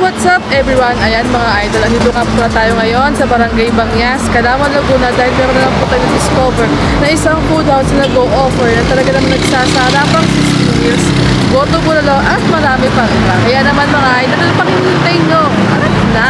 what's up everyone? Ayan mga idol, andito nga po tayo ngayon sa Barangay Bangyas, Calauan, Laguna dahil meron na lang po tayo discover na isang food house na nag-o-offer na talaga naman nagsasara pang 16 meals, goto bulalo at marami pang iba. Kaya naman mga idol, ano pang hinihintay nyo? Arat na!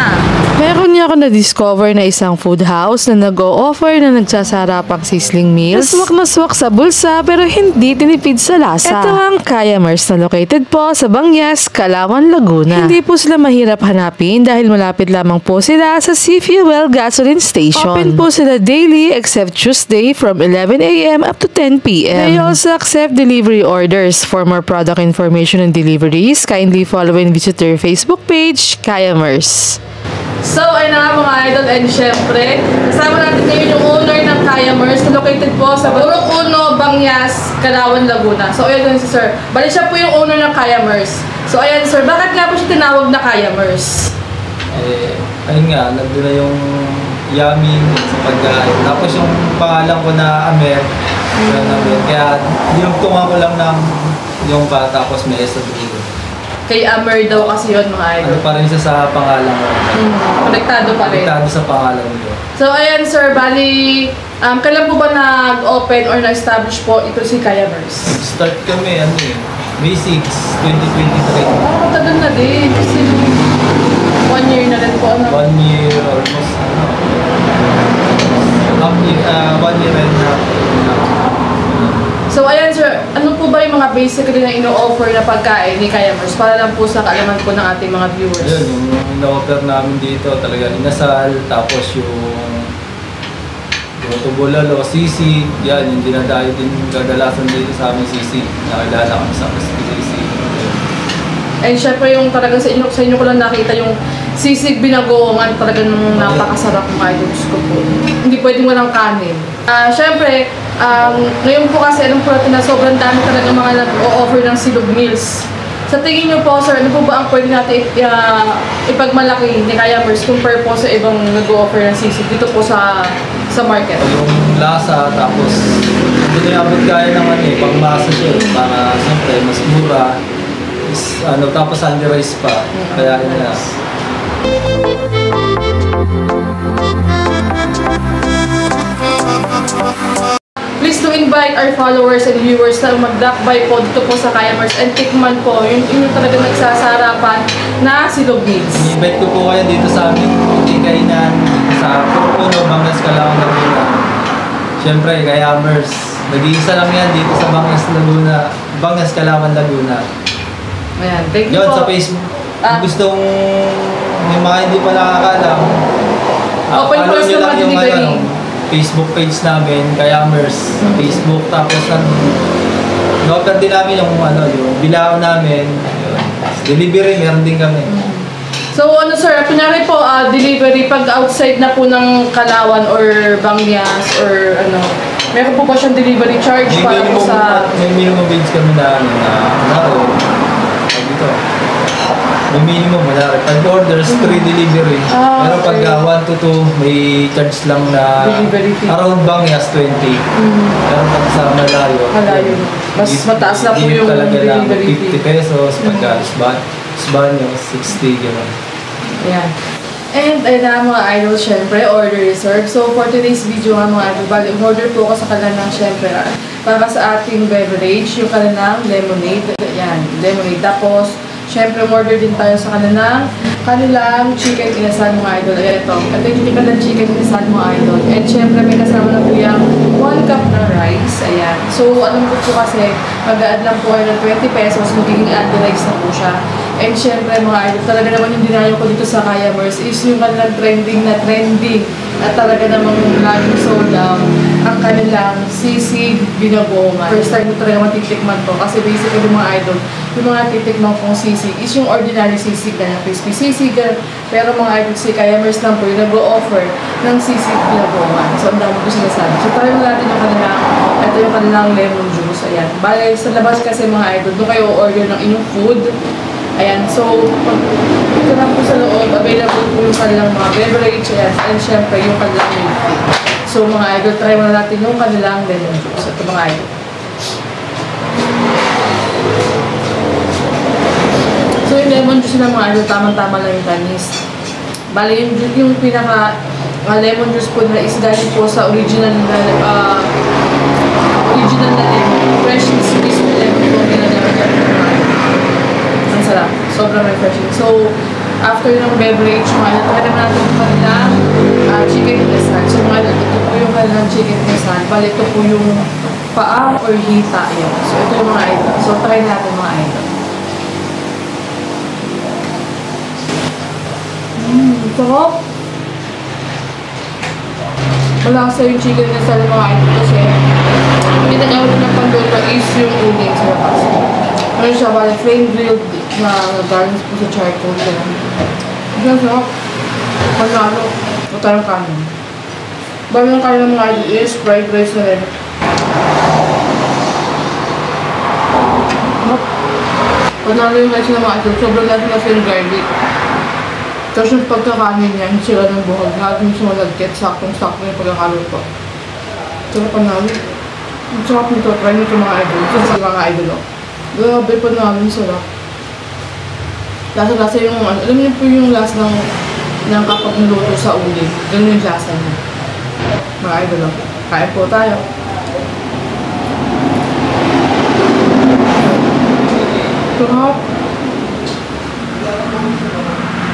Meron niya ako na-discover na isang food house na nag-o-offer na nagsasara pang sizzling meals. Naswak na swak sa bulsa pero hindi tinipid sa lasa. Ito ang Kayamers na located po sa Bangyas, Calauan, Laguna. Hindi po sila mahirap hanapin dahil malapit lamang po sila sa Sea Fuel Gasoline Station. Open po sila daily except Tuesday from 11 a.m. up to 10 p.m. They also accept delivery orders. For more product information and deliveries, kindly follow and visit their Facebook page, Kayamers. So, ayun na nga mga idol, and syempre, kasama natin ngayon yung owner ng Kayamers na located po sa Burong 1, Bangyas, Calauan, Laguna. So, ayun si sir. Bali siya po yung owner ng Kayamers. So, ayan sir, bakit nga po siya tinawag na Kayamers? Ayun nga, nandun na yung yummy sa pagkain. Tapos yung pangalan ko na Amer, kaya dinugtungan ko lang ng yung pa, tapos may S sa dulo. Kay Amer daw kasi yun mga idol. Ano pa rin siya sa pangalan ko. Konektado pa rin. Konektado sa pangalan ko. So, ayan sir, bali, kailan po ba nag-open or na-establish po ito si Kayamers? Start kami, May 6, 2023. Matagal na din. Kasi 1 year na rin po. 1 year, almost, 1 year and a half. So, ayan sir, ano po ba yung mga basically na ino-offer na pagkain ni Kayamers para lang po sa kaalaman po ng ating mga viewers? Ayun, yung ino-offer namin dito talaga inasal, tapos yung tubulalo, sisig, yan, yung dinadayo din kadalasan dito sa aming sisig. Nakilala kami sa sisig. And syempre yung talagang sa inyo ko lang nakita yung sisig binagoongan, talagang napakasarap ng idols ko po. Hindi pwedeng walang kanin. Syempre, ngayon po kasi alam po natin na sobrang dami talaga mga nag-o-offer ng silog meals. Sa tingin nyo po sir, ano po ba ang pwede natin ipagmalaki ni Kayamers compare po sa ibang nag-o-offer ng sisig dito po sa market? Yung lasa, tapos hindi na abot kaya naman pangmasa siya, para siyempre mas mura. Tapos only rice pa, kaya yun na. Please to invite our followers and viewers na mag-dakbay po dito po sa Kayamers and tikman po yung talaga nagsasarapan na silog meals. I-invite ko po kayo dito sa aming kainan sa Burong 1, Bangyas, Calauan, Laguna. Siyempre, Kayamers, nag-iisa lang yan dito sa Bangyas, Laguna. Bangyas, Calauan, Laguna. Ayan, thank you yun, po. Sa Facebook, gustong yung mga hindi pa nakakalam, open follow course nyo lang yung Facebook page namin, Kayamers, Facebook, tapos no-offer din namin yung yung bilao namin, delivery, meron din kami. So sir, kunyari po, delivery pag outside na po ng Calauan or Bangyas or meron po ba siyang delivery charge para po sa... May minimum wage kami na dito. May minimum, pag orders, free delivery. Pero pag 1 to 2, may charge lang na around Bangyas 20. Pero pag sa malayo, mas mataas na po yung delivery fee. 50 pesos, pagka Banyo, 60, gano'n. Ayan. And ayun na mga idol, syempre, order reserved. So for today's video nga mga idol, bali, order po ako sa kanilang syempre para sa ating beverage, yung kanilang lemonade. Ayan, lemonade. Tapos, syempre, order din tayo sa kanilang chicken inasal mga idol. Ayan ito. Ito yung chicken ng chicken inasal mga idol. And syempre, may kasama na po yung 1 cup na rice. Ayan. So, alam ko po kasi, mag-add lang po kayo ng 20 pesos, magiging add rice na po siya. And syempre, mga idol, talaga naman yung dinayo ko dito sa Kayamers is yung kanilang trending at talaga namang laging sold out ang kanilang sisig binagoongan. First time ko talaga matitikman to kasi basically mga idol, yung mga titikman kong sisig is yung ordinary sisig na crispy sisig. Pero mga idol, si Kayamers lang po yung nag-o-offer ng sisig binagoongan. So, ang dami ko sinasabi. So, try mo natin yung kanilang lemon juice. Ayan. Bale, sa labas kasi mga idol, doon kayo order ng inyong food. Ayan, so, ito lang po sa loob, available po yung kanilang mga beverage, and syempre yung kanilang milk tea. So, mga idol, try mo natin yung kanilang lemon juice. Ito mga idol. So, yung lemon juice na mga idol, tamang-tama lang yung tanis. Bali, yung pinaka lemon juice po nila is galing po sa original na lemon. Fresh squeezed lemon po nila na ang sarap. Sobrang refreshing. So, after ng beverage, mga idol, pakita natin yung kanilang chicken inasal. So, mga idol, ito po yung kanilang chicken inasal. Bali, ito po yung paa or hita. Yan. So, ito yung mga idol. So, try natin mga idol. Sarap. Malasa yung chicken na sa mga idol kasi pinag-awin ng pandora is yung uling sa labas. Ano siya, bali flame grilled na garnish po sa charcoal. Diyan sarap. Panalo. O tayong kanin. Bali ng kanin ng mga idol is fried rice na rin. Panalo yung rice ng mga idol. Sobrang lasa yung garlic. Tapos yung pagkakanin niya, hindi sila ng buhog. Lahat yung sumalagkit, saktong-sakto yung pagkakaluto. Sarap panalo. Ang sarap nito. Try nito mga idol. Sa mga idol. Grabe panalo. Ang sarap. Lasa-lasa yung, alam niyo po yung lasa ng kapag niluto sa uling. Ganun yung lasa niya. Mga idol. Kain po tayo. Sarap.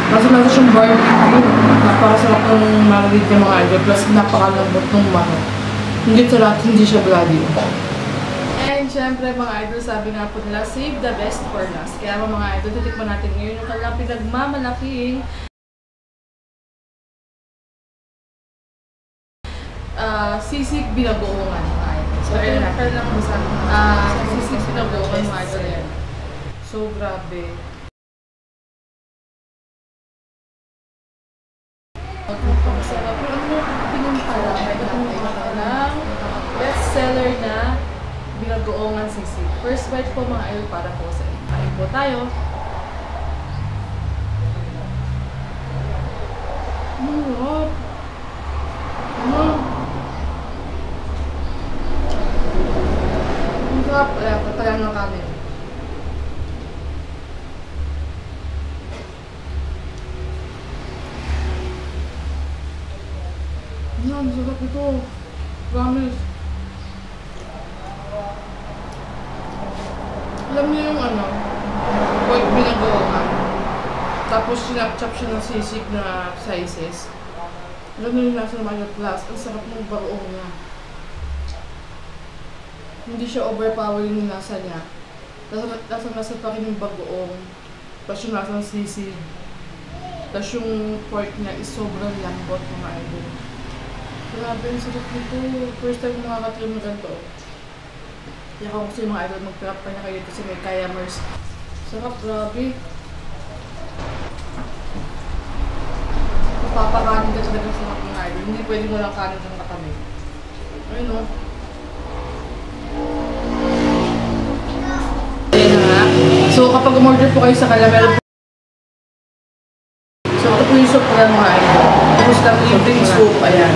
Nasa siyang barbecue. Napakasarap ng marinade niya mga idol. Plus napakalambot ng manok. Hindi sa lahat, hindi siya bloody. And syempre mga idol, sabi nga po nila, save the best for last. Kaya mga idol, titikman natin ngayon yung kanilang pinagmamalaking sisig binagoongan mga idol. So ito yung kanilang sisig binagoongan mga idol yan. So grabe. Sarap. Pero ano tingin pala, may ng bestseller na binagoongan sisig. First bite po mga idol para po sa inyo. Kain po tayo. Sarap. Ang sarap. Patayan ng kanin. Ang sarap ito. Promise. Alam niyo yung pork binagoongan. Tapos sinap-chop siya ng sisig na sizes. Alam niyo yung nasa naman yung plus. Ang sarap ng bagoong niya. Hindi siya overpowering yung lasa niya. Lasa pa rin yung bagoong. Tapos yung lasa ng sisig. Tapos yung pork niya is sobrang lambot mga idol. Grabe, ang sarap nito. First time makakatrim na ganito. Kaya kung gusto yung mga idol, mag-prep pa na kayo dito sa may Kayamers. Sarap, grabe. Papakanin ka talaga sa mga idol. Hindi pwede mo lang kanin ng katabi. Ayun o. Ayan na nga. So kapag umorder po kayo sa Calamero, so ito po yung soup na mga idol. Tapos lang evening soup, ayan.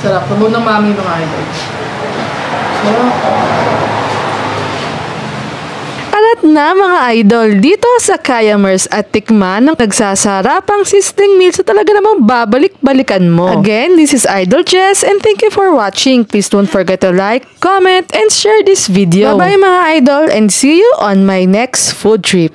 Sarap. Pabog ng mami mga idol. Sarap. Alat na mga idol, dito sa Kayamers at tikman ng nagsasarapang sizzling meal sa talaga namang babalik-balikan mo. Again, this is Idol Jess and thank you for watching. Please don't forget to like, comment, and share this video. Bye-bye mga idol and see you on my next food trip.